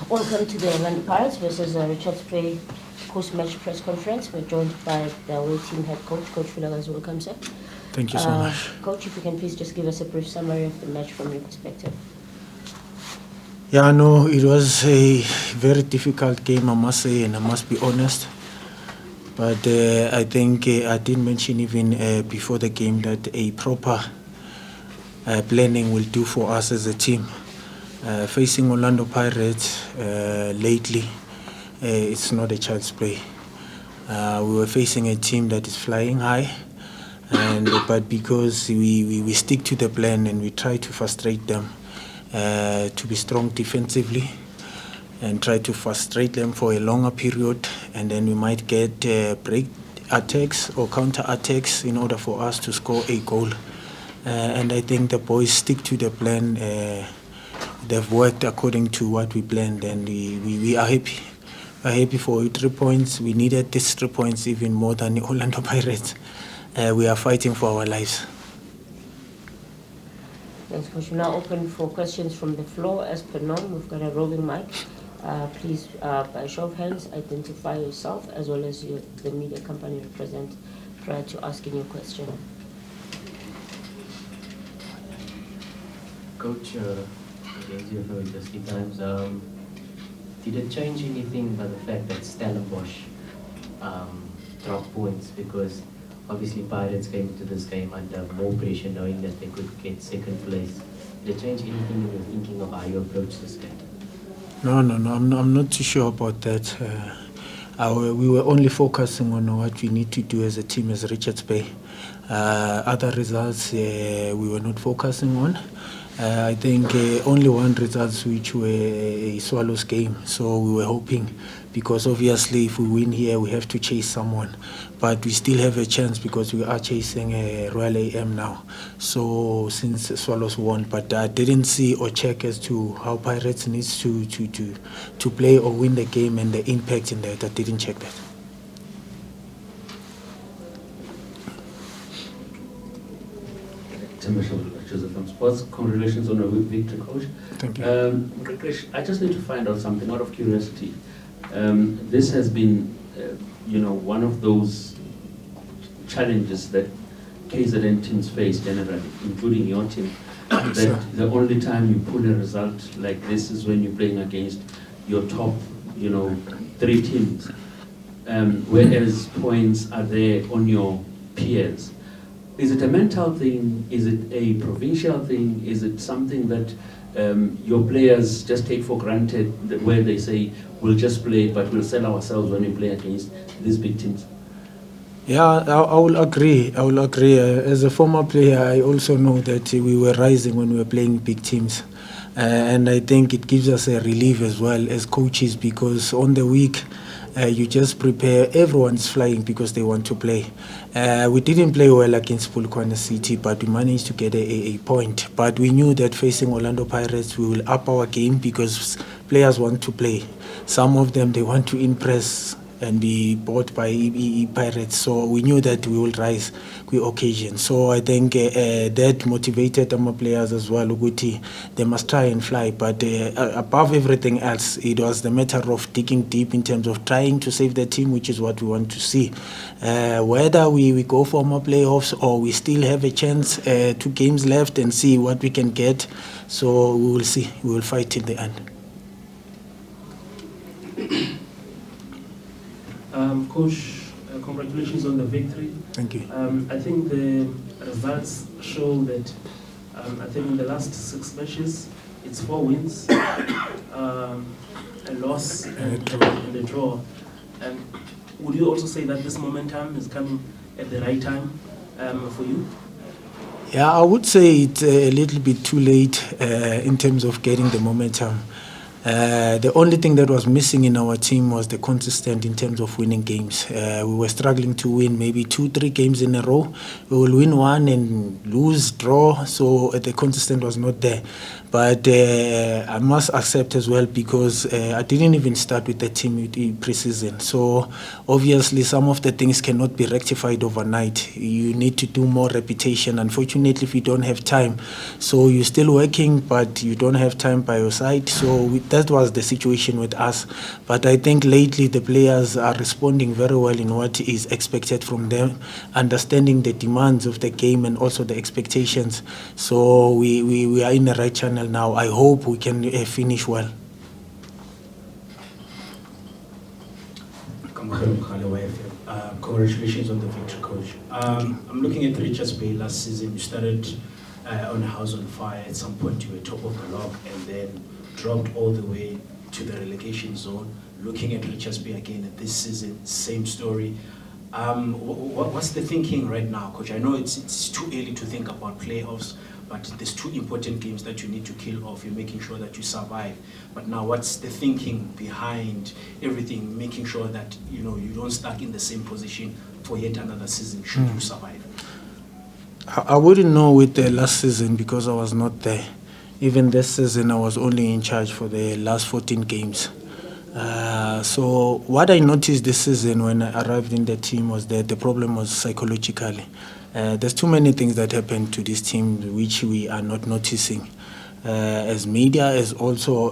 Welcome to the Orlando Pirates versus Richards Bay post-match press conference. We're joined by the away team head coach, Coach Vilakazi. Welcome, sir. Thank you so much. Coach, if you can please just give us a brief summary of the match from your perspective. Yeah, no, it was a very difficult game, I must say, and I must be honest. But I think I did mention even before the game that a proper planning will do for us as a team. Facing Orlando Pirates lately, it's not a child's play. We were facing a team that is flying high, but because we stick to the plan and we try to frustrate them, to be strong defensively and try to frustrate them for a longer period, and then we might get break attacks or counter attacks in order for us to score a goal. And I think the boys stick to the plan. They've worked according to what we planned, and we are happy. We're happy for 3 points. We needed these 3 points even more than the Orlando Pirates. We are fighting for our lives. Thanks, Coach. We're now open for questions from the floor. As per norm, we've got a roving mic. Please, by show of hands, identify yourself as well as the media company represent prior to asking your question. Coach, against you for the Ski Times, did it change anything by the fact that Stellenbosch dropped points? Because obviously Pirates came into this game under more pressure, knowing that they could get second place. Did it change anything in your thinking of how you approach this game? No, I'm not too sure about that. We were only focusing on what we need to do as a team, as Richards Bay. Other results we were not focusing on. I think only one result which were a Swallows game, so we were hoping, because obviously if we win here we have to chase someone, but we still have a chance because we are chasing Royal AM now, so since Swallows won. But I didn't see or check as to how Pirates needs to play or win the game and the impact in that. I didn't check that. From Sports. Congratulations on a victory, Coach. Thank you. I just need to find out something out of curiosity. This has been, one of those challenges that KZN teams face generally, including your team. That the only time you pull a result like this is when you're playing against your top, 3 teams. Whereas points are there on your peers. Is it a mental thing? Is it a provincial thing? Is it something that your players just take for granted, that where they say, we'll just play, but we'll sell ourselves when we play against these big teams? Yeah, I will agree. As a former player, I also know that we were rising when we were playing big teams. And I think it gives us a relief as well as coaches, because on the week, you just prepare. Everyone's flying because they want to play. We didn't play well against Polokwane City, but we managed to get a point. But we knew that facing Orlando Pirates, we will up our game because players want to play. Some of them, they want to impress and be bought by Pirates. So we knew that we will rise with occasion. So I think that motivated our players as well. Uguti, they must try and fly. But above everything else, it was the matter of digging deep in terms of trying to save the team, which is what we want to see. Whether we go for more playoffs or we still have a chance, 2 games left, and see what we can get. So we will see. We will fight till the end. Coach, congratulations on the victory. Thank you. I think the results show that I think in the last 6 matches, it's 4 wins, a loss, and a draw. And would you also say that this momentum is coming at the right time for you? Yeah, I would say it's a little bit too late in terms of getting the momentum. The only thing that was missing in our team was the consistent in terms of winning games. We were struggling to win maybe 2-3 games in a row. We will win one and lose, draw, so the consistent was not there. But I must accept as well, because I didn't even start with the team in pre-season. So obviously some of the things cannot be rectified overnight. You need to do more repetition. Unfortunately, if you don't have time, so you're still working, but you don't have time by your side. So with that was the situation with us. But I think lately the players are responding very well in what is expected from them, understanding the demands of the game and also the expectations. So we are in the right channel now. I hope we can finish well. Congratulations on the victory, Coach. I'm looking at Richards Bay last season. You started on a house on fire. At some point, you were top of the log and then dropped all the way to the relegation zone. Looking at Richards Bay again at this season, same story. What's the thinking right now, Coach? I know it's too early to think about playoffs, but there's two important games that you need to kill off. You're making sure that you survive. But now, what's the thinking behind everything, making sure that you don't stuck in the same position for yet another season should you survive? I wouldn't know with the last season because I was not there. Even this season, I was only in charge for the last 14 games. So what I noticed this season when I arrived in the team was that the problem was psychologically. There's too many things that happen to this team which we are not noticing. As media, as also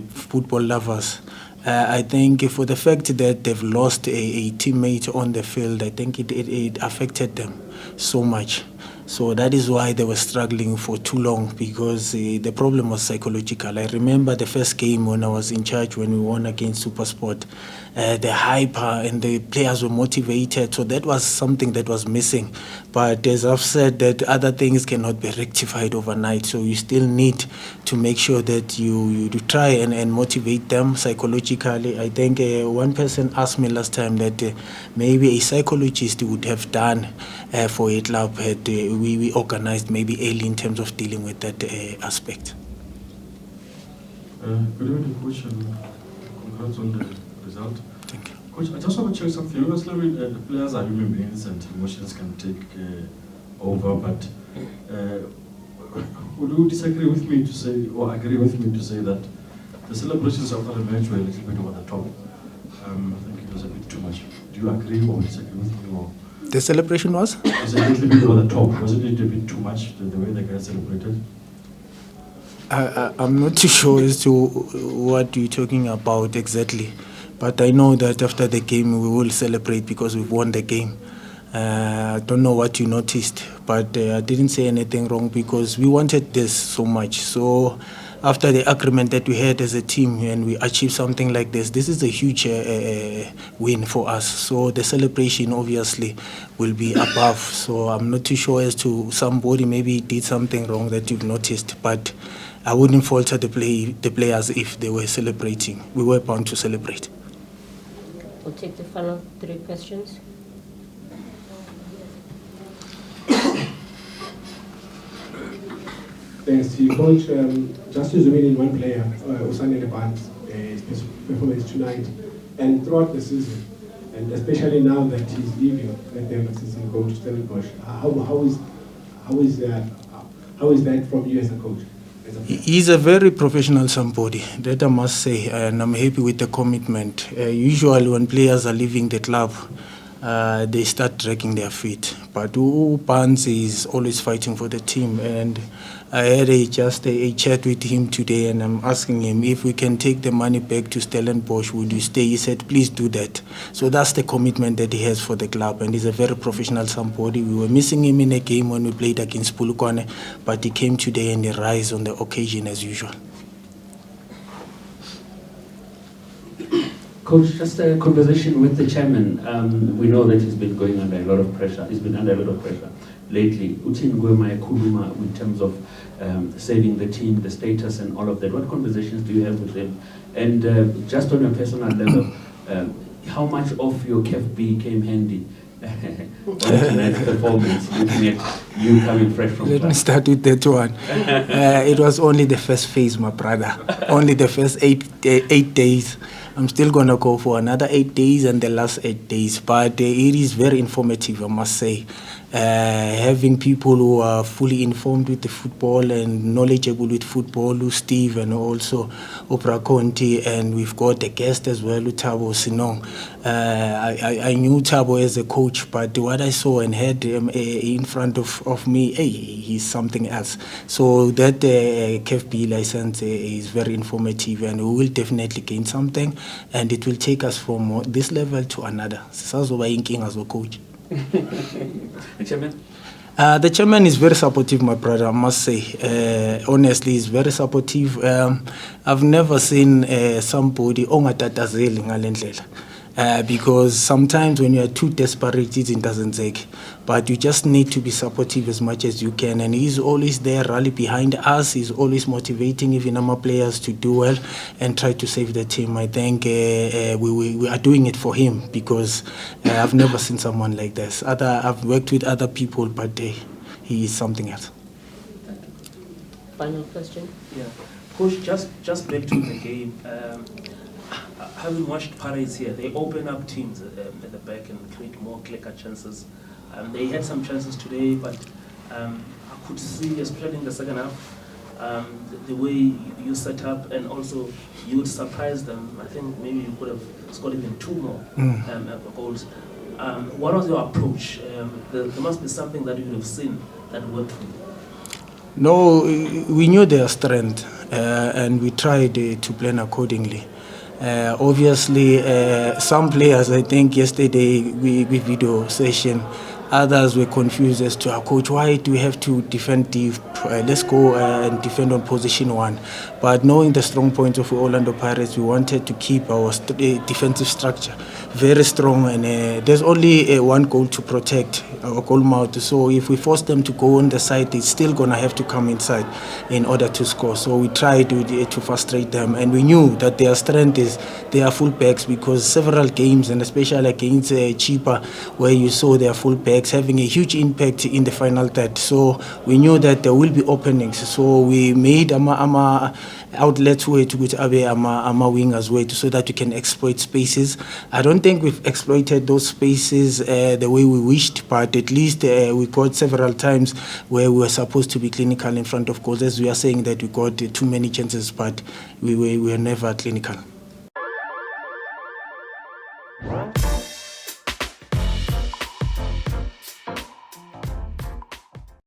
football lovers. I think for the fact that they've lost a teammate on the field, I think it affected them so much. So that is why they were struggling for too long, because the problem was psychological. I remember the first game when I was in charge, when we won against SuperSport, the hype and the players were motivated. So that was something that was missing. But as I've said, that other things cannot be rectified overnight. So you still need to make sure that you try and motivate them psychologically. I think one person asked me last time that maybe a psychologist would have done for a club had we organized maybe early in terms of dealing with that aspect. Good evening, Coach, and congrats on the result. Thank you. Coach, I just want to check something. Obviously, the players are human beings and emotions can take over, but would you disagree with me to say, or agree with me to say that the celebrations after the match were a little bit over the top? I think it was a bit too much. Do you agree or disagree with me? Or The celebration was? it was a little bit over the top. Was it a little bit too much, the way the guys celebrated? I'm not too sure as to what you're talking about exactly, but I know that after the game we will celebrate because we've won the game. I don't know what you noticed, but I didn't say anything wrong because we wanted this so much. So after the agreement that we had as a team and we achieved something like this is a huge win for us. So the celebration obviously will be above. So I'm not too sure as to somebody maybe did something wrong that you've noticed, but I wouldn't falter the players if they were celebrating. We were bound to celebrate. We'll take the final 3 questions. Thanks to you, Coach. Just to zoom in one player, Usane Leban's his performance tonight and throughout the season, and especially now that he's leaving at the end of the season, going to Stellenbosch. How is that from you as a coach? He's a very professional somebody, that I must say, and I'm happy with the commitment. Usually when players are leaving the club, they start dragging their feet. But Pans is always fighting for the team, and I had just a chat with him today, and I'm asking him if we can take the money back to Stellenbosch, would you stay? He said, please do that. So that's the commitment that he has for the club, and he's a very professional somebody. We were missing him in a game when we played against Polokwane, but he came today and he rise on the occasion as usual. Coach, just a conversation with the chairman. We know that he's been going under a lot of pressure. He's been under a lot of pressure lately. Utin Gwema Kuluma, in terms of saving the team, the status and all of that. What conversations do you have with him? And just on a personal level, how much of your KFB came handy on tonight's performance, looking at you coming fresh from Let me start with that one. It was only the first phase, my brother. Only the first eight days. I'm still going to go for another 8 days and the last 8 days. But it is very informative, I must say. Having people who are fully informed with the football and knowledgeable with football, Steve and also Oprah Conti, and we've got a guest as well, Thabo Sinong. I knew Thabo as a coach, but what I saw and heard in front of of me, hey, he's something else. So that KFB license is very informative, and we will definitely gain something, and it will take us from this level to another. Sisazoba inking as a coach. The chairman? The chairman is very supportive, my brother, I must say. Honestly, he's very supportive. I've never seen somebody ongatatazeli ngalendlela. Because sometimes when you are too desperate, it doesn't take. But you just need to be supportive as much as you can. And he's always there, rally behind us. He's always motivating even our players to do well and try to save the team. I think we are doing it for him, because I've never seen someone like this. I've worked with other people, but he is something else. Final question? Yeah. Coach, just back to the game. Having watched Pirates here, they open up teams at the back and create more clicker chances. They had some chances today, but I could see, especially in the second half, the way you set up, and also you would surprise them. I think maybe you could have scored even 2 more goals. What was your approach? There must be something that you would have seen that worked for you. No, we knew their strength, and we tried to plan accordingly. Obviously, some players, I think yesterday we video session, others were confused as to, coach, why do we have to defend deep? Let's go and defend on position 1. But knowing the strong points of Orlando Pirates, we wanted to keep our defensive structure very strong, and there's only one goal to protect, our goal mouth. So if we force them to go on the side, they're still going to have to come inside in order to score. So we tried to frustrate them, and we knew that their strength is their full backs, because several games, and especially against Cheaper, where you saw their full backs having a huge impact in the final third. So we knew that there will be openings. So we made ama outlets way to go to ama wingers way, so that we can exploit spaces. I don't think we've exploited those spaces the way we wished, but at least we got several times where we were supposed to be clinical in front of goals. As we are saying that we got too many chances, but we were never clinical.